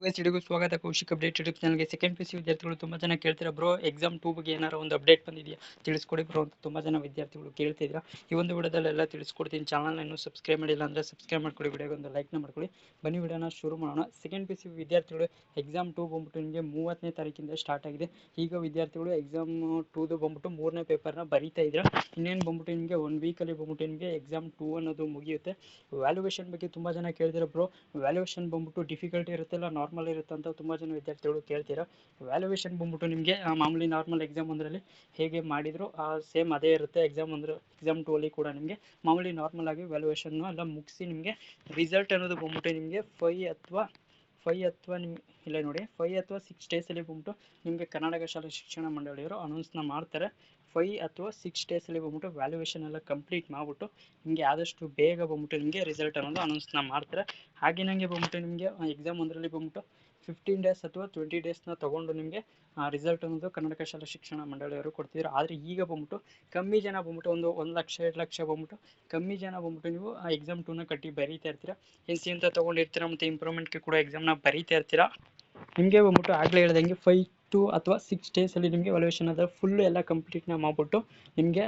ಸಿಡಿಗೂ ಸ್ವಾಗತ Kaushik update YouTube ಚಾನಲ್ಗೆ. Second P C ವಿದ್ಯಾರ್ಥಿಗಳು ತುಂಬ ಜನ ಕೇಳ್ತೀರಾ, ಬ್ರೋ ಎಕ್ಸಾಮ್ 2 ಬಗ್ಗೆ ಏನಾರು ಒಂದು ಅಪ್ಡೇಟ್ ಬಂದಿದೆಯಾ ತಿಳಿಸ್ಕೊಡಿ ಬ್ರೋ ಅಂತ ತುಂಬ ಜನ ವಿದ್ಯಾರ್ಥಿಗಳು ಕೇಳ್ತಿದ್ರ. ಈ ಒಂದು ವಿಡಿಯೋದಲ್ಲೆಲ್ಲ ತಿಳಿಸ್ಕೊಡ್ತೀನಿ. ಚಾನಲ್ನ ಇನ್ನೂ ಸಬ್ಸ್ಕ್ರೈಬ್ ಮಾಡಿಲ್ಲ ಅಂದರೆ ಸಬ್ಸ್ಕ್ರೈಬ್ ಮಾಡ್ಕೊಳ್ಳಿ, ವಿಡಿಯೋಗೆ ಒಂದು ಲೈಕ್ನ ಮಾಡ್ಕೊಳ್ಳಿ. ಬನ್ನಿ ವಿಡಿಯೋನ ಶುರು ಮಾಡೋಣ. ಸೆಕೆಂಡ್ ಪಿ ಸಿ ವಿದ್ಯಾರ್ಥಿಗಳು ಎಕ್ಸಾಮ್ 2 ಬಂದ್ಬಿಟ್ಟು ನಿಮಗೆ 30ನೇ ತಾರೀಕಿಂದ ಸ್ಟಾರ್ಟ್ ಆಗಿದೆ. ಈಗ ವಿದ್ಯಾರ್ಥಿಗಳು ಎಕ್ಸಾಮ್ 2 ಬಂದ್ಬಿಟ್ಟು 3ನೇ ಪೇಪರ್ನ ಬರೀತಾ ಇದ್ದೀರಾ. ಇನ್ನೇನು ಬಂದ್ಬಿಟ್ಟು ನಿಮಗೆ 1 ವೀಕಲ್ಲಿ ಬಂದ್ಬಿಟ್ಟು ನಿಮಗೆ ಎಕ್ಸಾಮ್ 2 ಅನ್ನೋದು ಮುಗಿಯುತ್ತೆ. ವ್ಯಾಲ್ಯೂಯೇಷನ್ ಬಗ್ಗೆ ತುಂಬ ಜನ ಕೇಳ್ತೀರಾ, ಬ್ರೋ ವ್ಯಾಲ್ಯೂಯೇಷನ್ ಬಂದ್ಬಿಟ್ಟು ಡಿಫಿಕಲ್ಟಿ ಇರುತ್ತೆ ಇಲ್ಲ ನಾರ್ಮಲ್ ಇರುತ್ತೆ ಅಂತ ತುಂಬ ಜನ ವಿದ್ಯಾರ್ಥಿಗಳು ಕೇಳ್ತೀರಾ. ವ್ಯಾಲ್ಯೂಯೇಷನ್ ಬಂದ್ಬಿಟ್ಟು ನಿಮಗೆ ಮಾಮೂಲಿ ನಾರ್ಮಲ್ ಎಕ್ಸಾಮ್ ಒಂದರಲ್ಲಿ ಹೇಗೆ ಮಾಡಿದ್ರು ಸೇಮ್ ಅದೇ ಇರುತ್ತೆ. ಎಕ್ಸಾಮ್ 2 ಅಲ್ಲಿ ಕೂಡ ನಿಮಗೆ ಮಾಮೂಲಿ ನಾರ್ಮಲ್ ಆಗಿ ವ್ಯಾಲ್ಯೂಯೇಷನ್ ಎಲ್ಲ ಮುಗಿಸಿ ನಿಮಗೆ ರಿಸಲ್ಟ್ ಅನ್ನೋದು ಬಂದ್ಬಿಟ್ಟು ನಿಮಗೆ 5 ಅಥವಾ ಇಲ್ಲ ನೋಡಿ 5 ಅಥವಾ 6 ಡೇಸಲ್ಲಿ ಬಂದ್ಬಿಟ್ಟು ನಿಮಗೆ ಕರ್ನಾಟಕ ಶಾಲಾ ಶಿಕ್ಷಣ ಮಂಡಳಿಯವರು ಅನೌನ್ಸ್ನ ಮಾಡ್ತಾರೆ. 5 ಅಥವಾ 6 ಡೇಸಲ್ಲಿ ಬಂದ್ಬಿಟ್ಟು ವ್ಯಾಲ್ಯೂಯೇಷನ್ ಎಲ್ಲ ಕಂಪ್ಲೀಟ್ ಮಾಡಿಬಿಟ್ಟು ನಿಮಗೆ ಆದಷ್ಟು ಬೇಗ ಬಂದ್ಬಿಟ್ಟು ನಿಮಗೆ ರಿಸಲ್ಟ್ ಅನ್ನೋದು ಅನೌನ್ಸ್ನ ಮಾಡ್ತಾರೆ. ಹಾಗೆ ನನಗೆ ಬಂದ್ಬಿಟ್ಟು ನಿಮಗೆ ಎಕ್ಸಾಮ್ ಒಂದರಲ್ಲಿ ಬಂದ್ಬಿಟ್ಟು 15 ಡೇಸ್ ಅಥವಾ 20 ಡೇಸ್ನ ತೊಗೊಂಡು ನಿಮಗೆ ರಿಸಲ್ಟ್ ಅನ್ನೋದು ಕರ್ನಾಟಕ ಶಾಲಾ ಶಿಕ್ಷಣ ಮಂಡಳಿಯವರು ಕೊಡ್ತಿದ್ರು. ಆದರೆ ಈಗ ಬಂದ್ಬಿಟ್ಟು ಕಮ್ಮಿ ಜನ ಬಂದ್ಬಿಟ್ಟು 1 ಲಕ್ಷ 2 ಲಕ್ಷ ಬಂದ್ಬಿಟ್ಟು ಕಮ್ಮಿ ಜನ ಬಂದ್ಬಿಟ್ಟು ನೀವು ಎಕ್ಸಾಮ್ 2ನ ಕಟ್ಟಿ ಬರೀತಾ ಇರ್ತೀರಾ. ಎನ್ ಸಿ ಅಂತ ತೊಗೊಂಡಿರ್ತೀರಾ ಮತ್ತು ಇಂಪ್ರೂವ್ಮೆಂಟ್ಗೆ ಕೂಡ ಎಕ್ಸಾಮ್ನ ಬರೀತಾ ಇರ್ತೀರಾ. ನಿಮಗೆ ಬಂದ್ಬಿಟ್ಟು ಆಗಲೇ ಹೇಳ್ದಂಗೆ 5 ಅಥವಾ 6 ಡೇಸಲ್ಲಿ ನಿಮಗೆ ವ್ಯಾಲ್ಯೂಯೇಷನ್ ಅದರ ಫುಲ್ಲು ಎಲ್ಲ ಕಂಪ್ಲೀಟ್ನ ಮಾಡಿಬಿಟ್ಟು ನಿಮಗೆ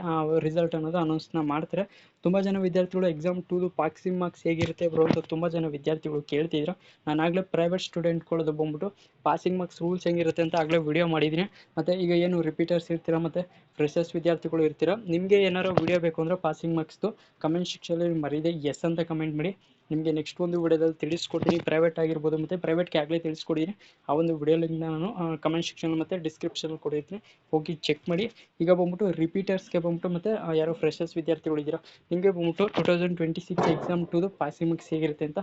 ರಿಸಲ್ಟ್ ಅನ್ನೋದು ಅನೌನ್ಸ್ನ ಮಾಡ್ತಾರೆ. ತುಂಬ ಜನ ವಿದ್ಯಾರ್ಥಿಗಳು ಎಕ್ಸಾಮ್ 2 ಪಾಸಿಂಗ್ ಮಾರ್ಕ್ಸ್ ಹೇಗಿರುತ್ತೆ ಬ್ರೋ ಅಂತ ತುಂಬ ಜನ ವಿದ್ಯಾರ್ಥಿಗಳು ಕೇಳ್ತಿದ್ರು. ನಾನು ಆಗಲೇ ಪ್ರೈವೇಟ್ ಸ್ಟೂಡೆಂಟ್ಗಳದ್ದು ಬಂದ್ಬಿಟ್ಟು ಪಾಸಿಂಗ್ ಮಾರ್ಕ್ಸ್ ರೂಲ್ಸ್ ಹೆಂಗಿರುತ್ತೆ ಅಂತ ಆಗಲೇ ವಿಡಿಯೋ ಮಾಡಿದ್ದೀನಿ. ಮತ್ತು ಈಗ ಏನು ರಿಪೀಟರ್ಸ್ ಇರ್ತೀರಾ ಮತ್ತು ಫ್ರೆಶರ್ಸ್ ವಿದ್ಯಾರ್ಥಿಗಳು ಇರ್ತೀರಾ, ನಿಮಗೆ ಏನಾರು ವಿಡಿಯೋ ಬೇಕು ಅಂದರೆ ಪಾಸಿಂಗ್ ಮಾರ್ಕ್ಸ್ದು ಕಮೆಂಟ್ ಸೆಕ್ಷನಲ್ಲಿ ಮರೀದೆ ಎಸ್ ಅಂತ ಕಮೆಂಟ್ ಮಾಡಿ. ನಿಮಗೆ ನೆಕ್ಸ್ಟ್ ಒಂದು ವಿಡಿಯೋದಲ್ಲಿ ತಿಳಿಸ್ಕೊಡ್ತೀನಿ. ಪ್ರೈವೇಟ್ ಆಗಿರ್ಬೋದು ಮತ್ತು ಪ್ರೈವೇಟ್ಗೆ ಆಗಲೇ ತಿಳಿಸ್ಕೊಡಿದ್ದೀನಿ. ಆ ಒಂದು ವಿಡಿಯೋ ಲಿಂಕ್ ನಾನು ಕಮೆಂಟ್ ಸೆಕ್ಷನ್ ಮತ್ತು ಡಿಸ್ಕ್ರಿಪ್ಷನಲ್ಲಿ ಕೊಡಿರ್ತೀನಿ, ಹೋಗಿ ಚೆಕ್ ಮಾಡಿ. ಈಗ ಬಂದ್ಬಿಟ್ಟು ರಿಪೀಟರ್ಸ್ಗೆ ಬಂದ್ಬಿಟ್ಟು ಮತ್ತು ಯಾರೋ ಫ್ರೆಶರ್ಸ್ ವಿದ್ಯಾರ್ಥಿಗಳಿದ್ದೀರಾ, ನಿಮಗೆ ಬಂದ್ಬಿಟ್ಟು 2026 ಎಕ್ಸಾಮ್ 2 ಪಾಸಿಂಗ್ ಮಾರ್ಕ್ಸ್ ಹೇಗಿರುತ್ತೆ ಅಂತ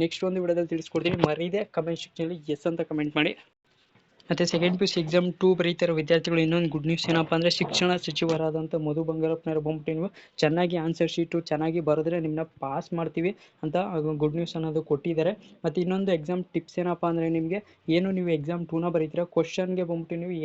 ನೆಕ್ಸ್ಟ್ ಒಂದು ವಿಡಿಯೋದಲ್ಲಿ ತಿಳಿಸ್ಕೊಡ್ತೀನಿ. ಮರೀದೆ ಕಮೆಂಟ್ ಸೆಕ್ಷನಲ್ಲಿ ಎಸ್ ಅಂತ ಕಮೆಂಟ್ ಮಾಡಿ. ಮತ್ತು second P U C exam 2 ಬರೀತಿರೋ ವಿದ್ಯಾರ್ಥಿಗಳು ಇನ್ನೊಂದು ಗುಡ್ ನ್ಯೂಸ್ ಏನಪ್ಪ ಅಂದರೆ, ಶಿಕ್ಷಣ ಸಚಿವರಾದಂಥ ಮಧು ಬಂಗಾರಪ್ಪನವರು ಬಂದ್ಬಿಟ್ಟು ನೀವು ಚೆನ್ನಾಗಿ ಆನ್ಸರ್ ಶೀಟು ಚೆನ್ನಾಗಿ ಬರೆದ್ರೆ ನಿಮ್ಮನ್ನ ಪಾಸ್ ಮಾಡ್ತೀವಿ ಅಂತ ಗುಡ್ ನ್ಯೂಸ್ ಅನ್ನೋದು ಕೊಟ್ಟಿದ್ದಾರೆ. ಮತ್ತು ಇನ್ನೊಂದು ಎಕ್ಸಾಮ್ ಟಿಪ್ಸ್ ಏನಪ್ಪ ಅಂದರೆ, ನಿಮಗೆ ಏನು ನೀವು ಎಕ್ಸಾಮ್ 2ನ ಬರೀತೀರ ಕ್ವಶನ್ಗೆ ಬಂದ್ಬಿಟ್ಟು ನೀವು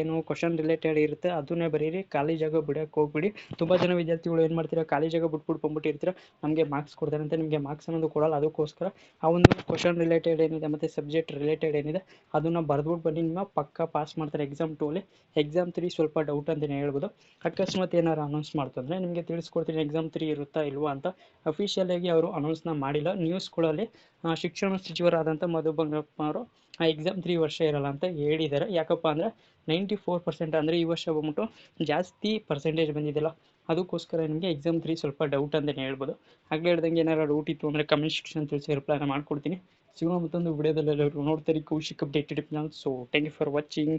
ಏನು ಕ್ವಶನ್ ರಿಲೇಟೆಡ್ ಇರುತ್ತೆ ಅದನ್ನೇ ಬರೀರಿ, ಖಾಲಿ ಜಾಗ ಬಿಡೋಕ್ಕೆ ಹೋಗ್ಬಿಡಿ. ತುಂಬ ಜನ ವಿದ್ಯಾರ್ಥಿಗಳು ಏನು ಮಾಡ್ತೀರಾ, ಖಾಲಿ ಜಾಗ ಬಿಟ್ಬಿಟ್ಟು ಬಂದ್ಬಿಟ್ಟಿರ್ತೀರ, ನಮಗೆ ಮಾರ್ಕ್ಸ್ ಕೊಡ್ತಾರೆ ಅಂತ. ನಿಮಗೆ ಮಾರ್ಕ್ಸ್ ಅನ್ನೋದು ಕೊಡಲ್ಲ. ಅದಕ್ಕೋಸ್ಕರ ಆ ಒಂದು ಕ್ವಶನ್ ರಿಲೇಟೆಡ್ ಏನಿದೆ ಮತ್ತು ಸಬ್ಜೆಕ್ಟ್ ರಿಲೇಟೆಡ್ ಏನಿದೆ ಅದನ್ನು ಬರೆದ್ಬಿಟ್ಟು ಬನ್ನಿ, ನಿಮ್ಮ ಪಕ್ಕ ಪಾಸ್ ಮಾಡ್ತಾರೆ ಎಕ್ಸಾಮ್ 2 ಅಲ್ಲಿ. ಎಕ್ಸಾಮ್ 3 ಸ್ವಲ್ಪ ಡೌಟ್ ಅಂತಲೇ ಹೇಳ್ಬೋದು. ಅಕಸ್ಮಾತ್ ಏನಾರು ಅನೌನ್ಸ್ ಮಾಡ್ತಂದರೆ ನಿಮಗೆ ತಿಳಿಸ್ಕೊಡ್ತೀನಿ ಎಕ್ಸಾಮ್ 3 ಇರುತ್ತಾ ಇಲ್ವಾ ಅಂತ. ಅಫಿಷಿಯಲಾಗಿ ಅವರು ಅನೌನ್ಸ್ನ ಮಾಡಿಲ್ಲ. ನ್ಯೂಸ್ಗಳಲ್ಲಿ ಶಿಕ್ಷಣ ಸಚಿವರಾದಂಥ ಮಧು ಬಂಗಾರಪ್ಪ ಅವರು ಎಕ್ಸಾಮ್ 3 ವರ್ಷ ಇರಲ್ಲ ಅಂತ ಹೇಳಿದ್ದಾರೆ. ಯಾಕಪ್ಪ ಅಂದರೆ 94% ಅಂದರೆ ಈ ವರ್ಷ ಬಂದ್ಬಿಟ್ಟು ಜಾಸ್ತಿ ಪರ್ಸೆಂಟೇಜ್ ಬಂದಿದೆಯಲ್ಲ, ಅದಕ್ಕೋಸ್ಕರ ನಿಮಗೆ ಎಕ್ಸಾಮ್ 3 ಸ್ವಲ್ಪ ಡೌಟ್ ಅಂತಲೇ ಹೇಳ್ಬೋದು. ಆಗಲೇ ಹೇಳ್ದಂಗೆ ಏನಾರು ಡೌಟ್ ಇತ್ತು ಅಂದರೆ ಕಮೆಂಟ್ ಸೆಕ್ಷನ್ ತಿಳಿಸಿ, ರಿಪ್ಲೈನ ಮಾಡ್ಕೊಡ್ತೀನಿ. ಸಿಗೋಣ ಮತ್ತೊಂದು ವಿಡಿಯೋದಲ್ಲಿ. ನೋಡ್ತಾರೆ Kaushik update YouTube channel. So thank you for watching.